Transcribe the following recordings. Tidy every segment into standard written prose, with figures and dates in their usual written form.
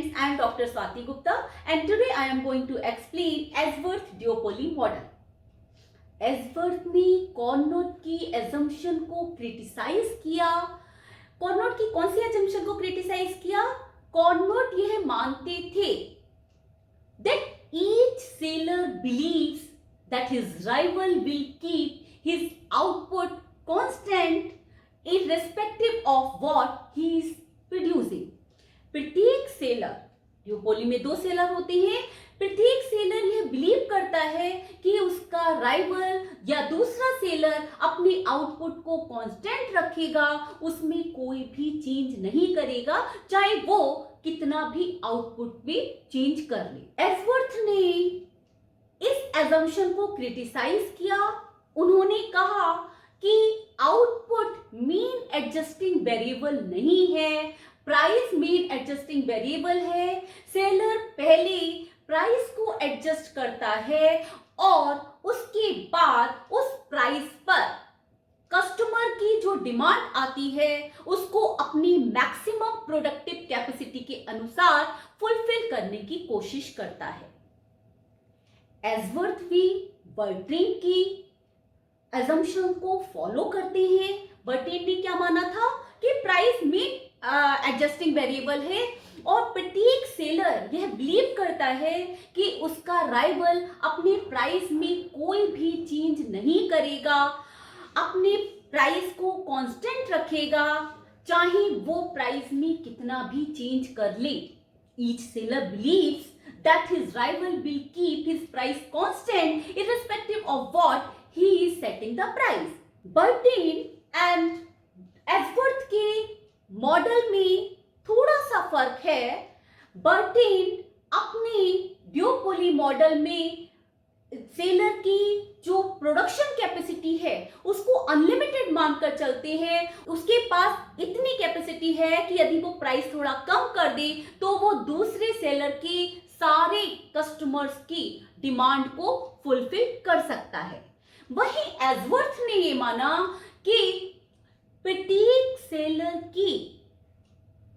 friends, I am Dr. Swati Gupta and today I am going to explain Ashworth duopoly model. एसवर्थ ने कॉर्नोट की assumption को criticise किया। कॉर्नोट की कौन सी एजम्पशन को क्रिटिसाइज किया? कॉर्नोट यह मानते थे that each seller believes that his rival will keep his output constant irrespective of what he is producing. प्रत्येक सेलर, ड्यूपोली में दो सेलर होते हैं, प्रत्येक सेलर यह बिलीव करता है कि उसका राइवल या दूसरा सेलर अपने आउटपुट को कांस्टेंट रखेगा, उसमें कोई भी चेंज नहीं करेगा, चाहे वो कितना भी आउटपुट में चेंज कर ले। एसवर्थ ने इस एजम्पशन को क्रिटिसाइज किया। उन्होंने कहा कि आउटपुट मीन एडजस्टिंग वेरिएबल नहीं है, प्राइस मीन एडजस्टिंग वेरिएबल है। सेलर पहले प्राइस को एडजस्ट करता है और उसके बाद उस प्राइस पर कस्टमर की जो डिमांड आती है उसको अपनी मैक्सिमम प्रोडक्टिव कैपेसिटी के अनुसार फुलफिल करने की कोशिश करता है। एसवर्थ भी बर्ट्रेन की एजम्पशन को फॉलो करते हैं। बर्ट्रेन ने क्या माना था कि प्राइस मीन एडजस्टिंग वेरिएबल है और प्रत्येक सेलर यह बिलीव करता है कि उसका राइवल अपने प्राइस में कोई भी चेंज नहीं करेगा, अपने प्राइस को कांस्टेंट रखेगा, चाहे वो प्राइस में कितना भी चेंज कर ले। Each seller believes that his rival will keep his price constant irrespective of what he is setting the price. Bertrand and Edgeworth के मॉडल में थोड़ा सा फर्क है। बर्ट्रेन अपने ड्यूपोली मॉडल में सेलर की जो प्रोडक्शन कैपेसिटी है उसको अनलिमिटेड मानकर चलते हैं। उसके पास इतनी कैपेसिटी है कि यदि वो प्राइस थोड़ा कम कर दे तो वो दूसरे सेलर के सारे कस्टमर्स की डिमांड को फुलफिल कर सकता है। वहीं एसवर्थ ने ये माना कि प्रत्येक सेलर की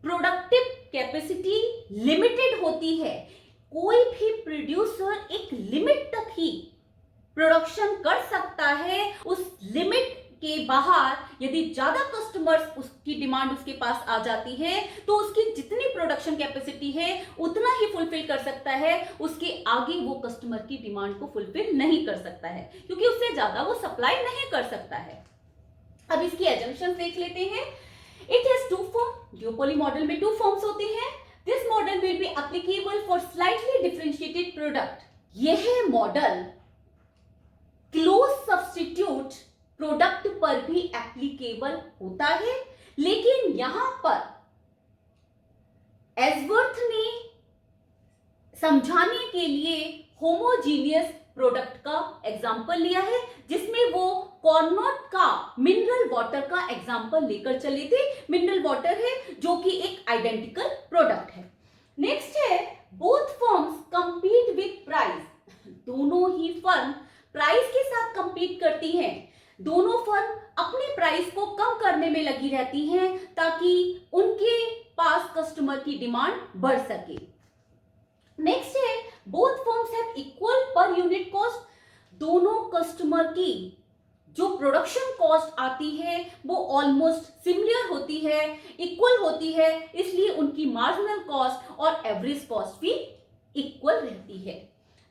प्रोडक्टिव कैपेसिटी लिमिटेड होती है। कोई भी प्रोड्यूसर एक लिमिट तक ही प्रोडक्शन कर सकता है। उस लिमिट के बाहर यदि ज्यादा कस्टमर्स उसकी डिमांड उसके पास आ जाती है तो उसकी जितनी प्रोडक्शन कैपेसिटी है उतना ही फुलफिल कर सकता है, उसके आगे वो कस्टमर की डिमांड को फुलफिल नहीं कर सकता है क्योंकि उससे ज्यादा वो सप्लाई नहीं कर सकता है। अब इसकी एजम्पशंस देख लेते हैं। It has two firms, duopoly model में टू फॉर्म्स होते हैं। This model will be applicable for slightly differentiated product. यह मॉडल क्लोज सब्स्टिट्यूट प्रोडक्ट पर भी एप्लीकेबल होता है, लेकिन यहां पर एसवर्थ ने समझाने के लिए होमोजीनियस प्रोडक्ट का एग्जाम्पल लिया है, जिसमें वो कॉर्नोट का मिनरल वाटर का एग्जाम्पल लेकर चले थे। मिनरल वाटर है जो कि एक आइडेंटिकल प्रोडक्ट है। नेक्स्ट है both firms compete with price. दोनों ही फर्म प्राइस के साथ कंपीट करती हैं। दोनों फर्म अपने प्राइस को कम करने में लगी रहती हैं ताकि उनके पास कस्टमर की डिमांड बढ़ सके। नेक्स्ट है both firms have equal per unit cost. दोनों कस्टमर की जो प्रोडक्शन कॉस्ट आती है वो ऑलमोस्ट सिमिलर होती है, इक्वल होती है, इसलिए उनकी मार्जिनल कॉस्ट और एवरेज कॉस्ट भी इक्वल रहती है।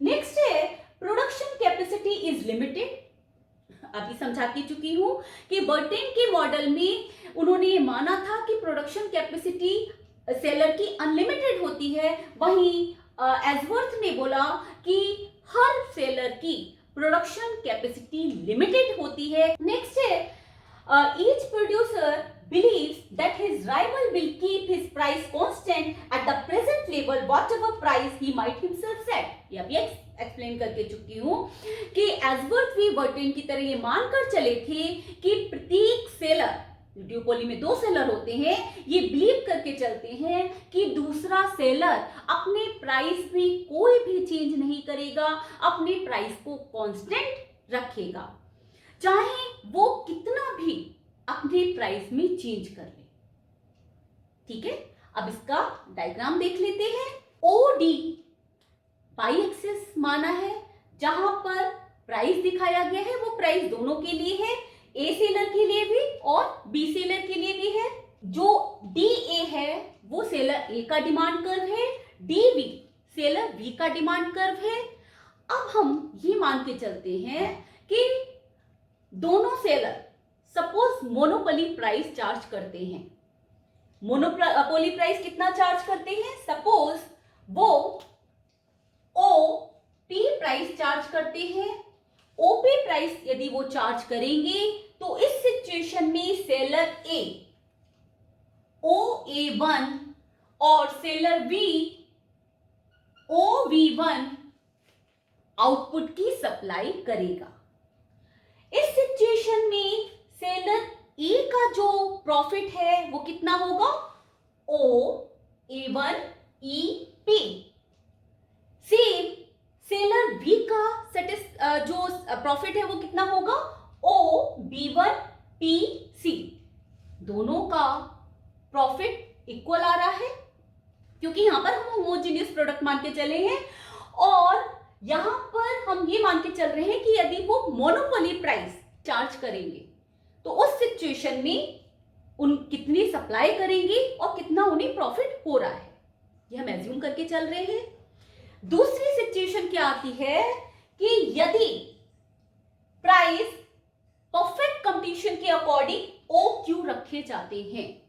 नेक्स्ट है प्रोडक्शन कैपेसिटी इज लिमिटेड। अभी समझा के चुकी हूं कि बर्ट्रेन के मॉडल में उन्होंने ये माना था कि प्रोडक्शन कैपेसिटी सेलर की अनलिमिटेड होती है, वहीं एसवर्थ ने बोला कि हर सेलर की प्रोडक्शन कैपेसिटी लिमिटेड होती है। नेक्स्ट है each producer believes that his rival will keep his price constant at the present level whatever price he might himself set. ये अभी एक्सप्लेन करके चुकी हूँ कि एसवर्थ भी बर्ट्रेन की तरह ये मानकर चले थे कि प्रत्येक सेलर, ड्यूपोली में दो सेलर होते हैं, ये बिलीव करके चलते हैं कि दूसरा सेलर अपने प्राइस में कोई भी चेंज नहीं करेगा, अपने प्राइस को कांस्टेंट रखेगा, चाहे वो कितना भी अपने प्राइस में चेंज कर ले। ठीक है, अब इसका डायग्राम देख लेते हैं। OD बाई एक्सिस माना है, जहां पर प्राइस दिखाया गया है वो प्राइस दोनों के लिए है, ए सेलर के लिए भी और बी सेलर के लिए भी है। जो DA है वो सेलर ए का डिमांड कर्व है, DB सेलर बी का डिमांड कर्व है। अब हम ये मान के चलते हैं कि दोनों seller suppose monopoly price charge करते हैं। मोनोपोली प्राइस कितना चार्ज करते हैं? सपोज वो OP प्राइस चार्ज करते हैं। OP प्राइस यदि वो चार्ज करेंगे तो इस सिचुएशन में सेलर A OA1 और सेलर B OB1 आउटपुट की सप्लाई करेगा। इस सिचुएशन में सेलर ए का जो प्रॉफिट है वो कितना होगा? OA1EP। सेम सेलर बी का जो प्रॉफिट है वो कितना होगा? OB1PC। दोनों का प्रॉफिट इक्वल आ रहा है क्योंकि यहां पर हम होमोजेनियस प्रोडक्ट मान के चले हैं, और यहां पर हम ये मान के चल रहे हैं कि यदि वो मोनोपोली प्राइस चार्ज करेंगे तो उस सिचुएशन में उन कितनी सप्लाई करेंगे और कितना उन्हें प्रॉफिट हो रहा है, ये हम एज्यूम करके चल रहे हैं। दूसरी सिचुएशन क्या आती है कि यदि प्राइस परफेक्ट कंपटीशन के अकॉर्डिंग OQ रखे जाते हैं,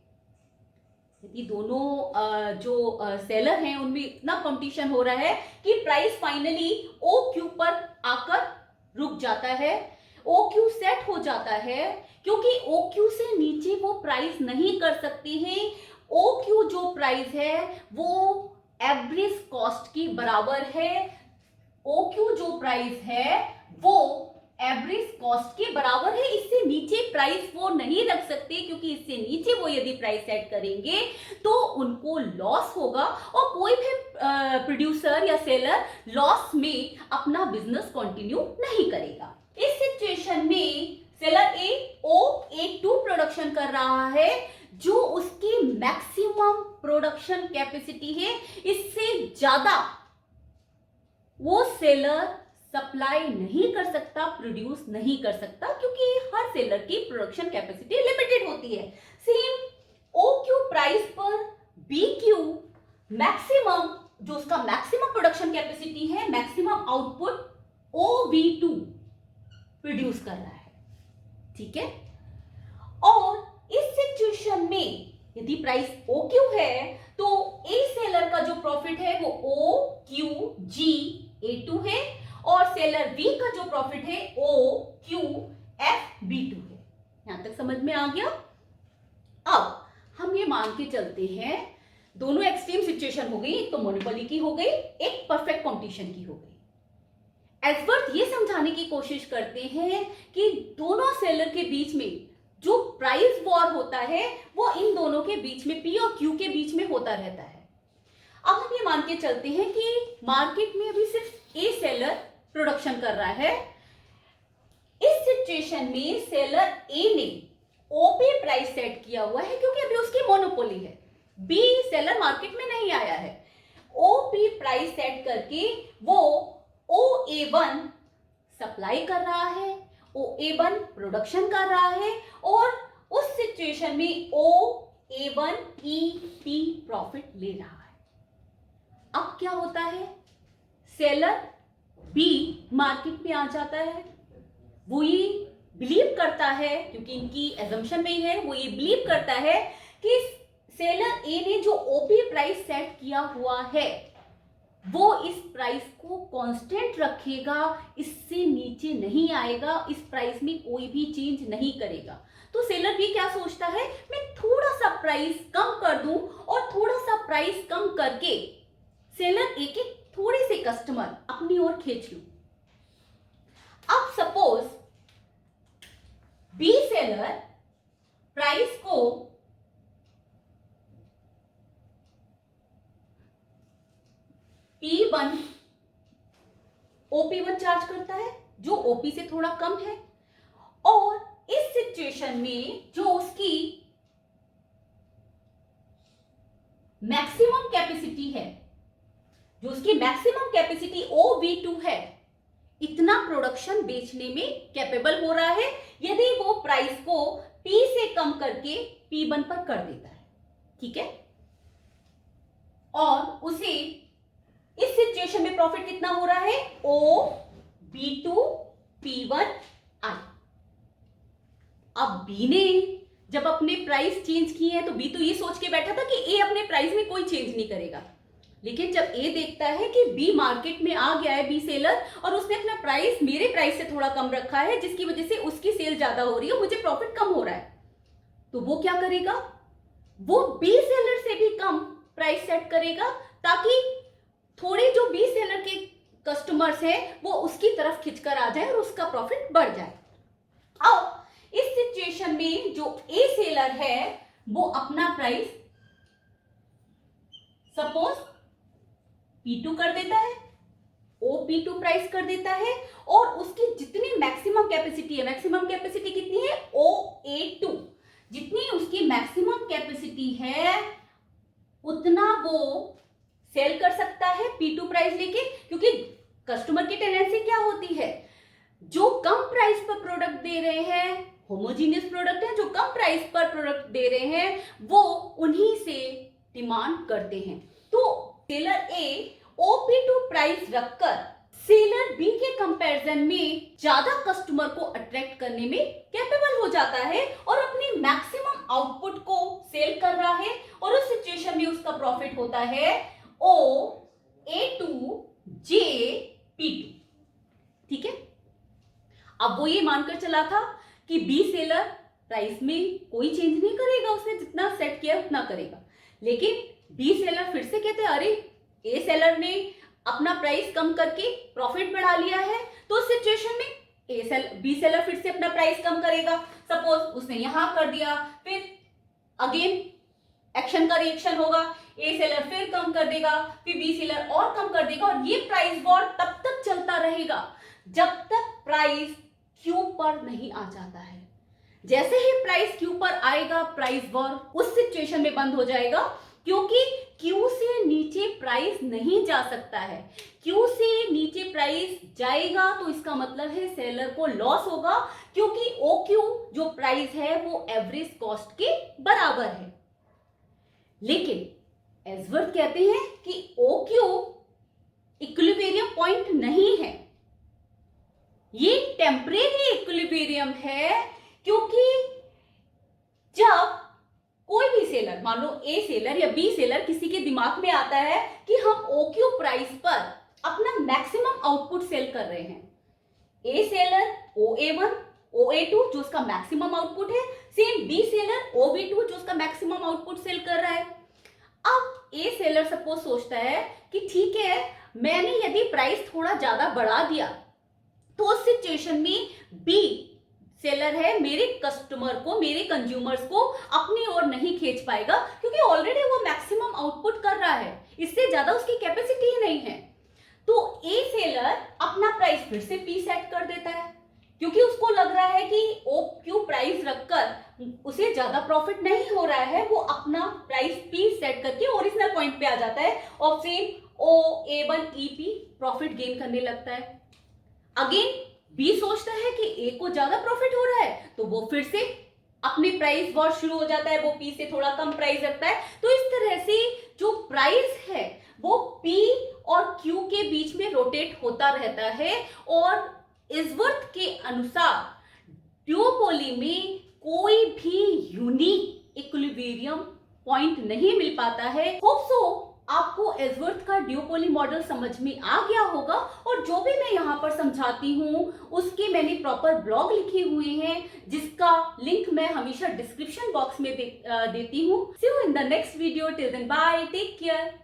यदि दोनों जो सेलर हैं उनमें इतना कंपटीशन हो रहा है कि प्राइस फाइनली OQ पर आकर रुक जाता है, OQ सेट हो जाता है, क्योंकि OQ से नीचे वो प्राइस नहीं कर सकते हैं। OQ जो प्राइस है वो एवरेज कॉस्ट के बराबर है। OQ जो प्राइस है वो एवरेज कॉस्ट के बराबर है, इससे नीचे प्राइस वो नहीं रख सकते, क्योंकि इससे नीचे वो यदि प्राइस सेट करेंगे तो उनको लॉस होगा और कोई भी प्रोड्यूसर या सेलर लॉस में अपना बिजनेस कंटिन्यू नहीं करेगा। इस सिचुएशन में सेलर ए OA2 प्रोडक्शन कर रहा है, जो उसकी मैक्सिमम प्रोडक्शन कैपेसिटी है, इससे ज्यादा वो सेलर सप्लाई नहीं कर सकता, प्रोड्यूस नहीं कर सकता, क्योंकि हर सेलर की प्रोडक्शन कैपेसिटी लिमिटेड होती है। सेम OQ प्राइस पर BQ मैक्सिमम, जो उसका मैक्सिमम प्रोडक्शन कैपेसिटी है, मैक्सिमम आउटपुट OB2 प्रोड्यूस कर रहा है, ठीक है। और इस सिचुएशन में यदि प्राइस OQ है तो ए सेलर का जो प्रॉफिट है वो OQGA2 है और सेलर बी का जो प्रॉफिट है OQFB2 है। यहां तक समझ में आ गया? अब हम ये मान के चलते हैं, दोनों एक्सट्रीम सिचुएशन हो गई, एक तो मोनोपोली की हो गई, एक परफेक्ट कंपटीशन की हो गई। एल्सवर्थ ये समझाने की कोशिश करते हैं कि दोनों सेलर के बीच में जो प्राइस वॉर होता है वो इन दोनों के बीच में, P और Q के बीच में होता रहता है। अब हम ये मान के चलते हैं कि मार्केट में अभी सिर्फ ए सेलर प्रोडक्शन कर रहा है। इस सिचुएशन में सेलर ए ने OP प्राइस सेट किया हुआ है, क्योंकि अभी उसकी मोनोपोली है, बी सेलर मार्केट में नहीं आया है। OP प्राइस सेट करके वो OA1 सप्लाई कर रहा है, OA1 प्रोडक्शन कर रहा है, और उस सिचुएशन में OA1EP प्रॉफिट ले रहा है। अब क्या होता है? सेलर बी मार्केट में आ जाता है, वो ये बिलीव करता है, क्योंकि इनकी एजम्पशन में ही है, वो ये बिलीव करता है कि सेलर ए ने जो OP प्राइस सेट किया हुआ है वो इस प्राइस को कांस्टेंट रखेगा, इससे नीचे नहीं आएगा, इस प्राइस में कोई भी चेंज नहीं करेगा। तो सेलर बी क्या सोचता है, मैं थोड़ा सा प्राइस कम कर दूं और थोड़ा सा प्राइस कम करके सेलर ए के थोड़े से कस्टमर अपनी ओर खींच लूं। अब सपोज बी सेलर प्राइस को P1 OP1 चार्ज करता है, जो OP से थोड़ा कम है, और इस सिचुएशन में जो उसकी मैक्सिमम कैपेसिटी है, जो उसकी मैक्सिमम कैपेसिटी OV2 है, इतना प्रोडक्शन बेचने में कैपेबल हो रहा है यदि वो प्राइस को P से कम करके P1 पर कर देता है, ठीक है। और उसे इस सिचुएशन में प्रॉफिट कितना हो रहा है, OB2 P1 I। अब B ने जब अपने प्राइस चेंज किए हैं तो B तो ये सोच के बैठा था कि A अपने प्राइस में कोई चेंज नहीं करेगा, लेकिन जब A देखता है कि B मार्केट में आ गया है, B सेलर, और उसने अपना प्राइस मेरे प्राइस से थोड़ा कम रखा है जिसकी वजह से उसकी सेल ज्यादा हो रही है, मुझे प्रॉफिट कम हो रहा है, तो वो क्या करेगा, वो B सेलर से भी कम प्राइस सेट करेगा ताकि थोड़े जो B सेलर के कस्टमर्स हैं वो उसकी तरफ खिंचकर आ जाए और उसका प्रॉफिट बढ़ जाए। अब इस सिचुएशन में जो A सेलर है वो अपना प्राइस सपोज P2 कर देता है, OP2 प्राइस कर देता है, और उसकी जितनी मैक्सिमम कैपेसिटी है, मैक्सिमम कैपेसिटी कितनी है, OA2, जितनी उसकी मैक्सिमम कैपेसिटी है उतना वो सेल कर सकता है P2 प्राइस लेके, क्योंकि कस्टमर की टेंडेंसी क्या होती है, जो कम प्राइस पर प्रोडक्ट दे रहे हैं, होमोजीनियस प्रोडक्ट है, जो कम प्राइस पर प्रोडक्ट दे रहे हैं वो उन्हीं से डिमांड करते हैं। तो सेलर A OP2 प्राइस रखकर सेलर B के कंपैरिजन में ज्यादा कस्टमर को अट्रैक्ट करने में कैपेबल हो जाता है और अपनी मैक्सिमम आउटपुट को सेल कर रहा है, और उस सिचुएशन में उसका प्रॉफिट होता है OA2 JP2, ठीक है। अब वो ये मानकर चला था कि B सेलर प्राइस में कोई चेंज नहीं करेगा, उसने जितना सेट किया उतना करेगा, लेकिन B सेलर फिर से कहते हैं अरे A सेलर ने अपना प्राइस कम करके प्रॉफिट बढ़ा लिया है, तो उस सिचुएशन में B सेलर फिर से अपना प्राइस कम करेगा। सपोज उसने यहां कर दिया, फिर अगेन एक्शन का रिएक्शन होगा, A सेलर फिर कम कर देगा, फिर B सेलर और कम कर देगा, और ये प्राइस वॉर तब तक चलता रहेगा जब तक प्राइस Q पर नहीं आ जाता है। जैसे ही प्राइस Q पर आएगा प्राइस वॉर उस सिचुएशन में बंद हो जाएगा, क्योंकि Q से नीचे प्राइस नहीं जा सकता है। Q से नीचे प्राइस जाएगा तो इसका मतलब है सेलर को लॉस होगा, क्योंकि OQ जो प्राइस है वो एवरेज कॉस्ट के बराबर है। लेकिन एस्वर्थ कहते हैं कि OQ इक्विलिब्रियम पॉइंट नहीं है, ये टेम्परेरी इक्विलिब्रियम है, क्योंकि जब कोई भी सेलर, मान लो A सेलर या B सेलर, किसी के दिमाग में आता है कि हम OQ प्राइस पर अपना मैक्सिमम आउटपुट सेल कर रहे हैं, A सेलर OA1 OA2 जो उसका मैक्सिमम आउटपुट है, सेम B सेलर OB2 जो उसका मैक्सिमम आउटपुट सेल कर रहा है। अब A सेलर सपोज सोचता है कि ठीक है, मैंने यदि प्राइस थोड़ा ज्यादा बढ़ा दिया तो उस सिचुएशन में B सेलर है मेरे कस्टमर को, मेरे कंज्यूमर्स को अपनी ओर नहीं खींच पाएगा, क्योंकि ऑलरेडी वो मैक्सिमम आउटपुट कर रहा है, इससे ज्यादा उसकी कैपेसिटी ही नहीं है। तो A सेलर अपना प्राइस फिर से P सेट कर देता है, क्योंकि उसको लग रहा है कि OQ प्राइस रखकर उसे ज्यादा प्रॉफिट नहीं हो रहा है, वो अपना प्राइस P सेट करके ओरिजिनल पॉइंट पे आ जाता है और सेम OA1EP प्रॉफिट गेन करने लगता है। अगेन B सोचता है कि A को ज्यादा प्रॉफिट हो रहा है, तो वो फिर से अपने प्राइस वॉर शुरू हो जाता है, वो P से थोड़ा कम प्राइस रखता है। तो इस तरह से जो प्राइस है वो P और Q के बीच में रोटेट होता रहता है, और एस्वर्थ के अनुसार ड्यूओपोली में कोई भी यूनिक इक्विलिब्रियम पॉइंट नहीं मिल पाता है। होप सो आपको एस्वर्थ का ड्यूओपोली मॉडल समझ में आ गया होगा, और जो भी मैं यहाँ पर समझाती हूँ उसके मैंने प्रॉपर ब्लॉग लिखे हुए हैं, जिसका लिंक मैं हमेशा डिस्क्रिप्शन बॉक्स में देती हूँ। See you in the next video, till then bye, take care.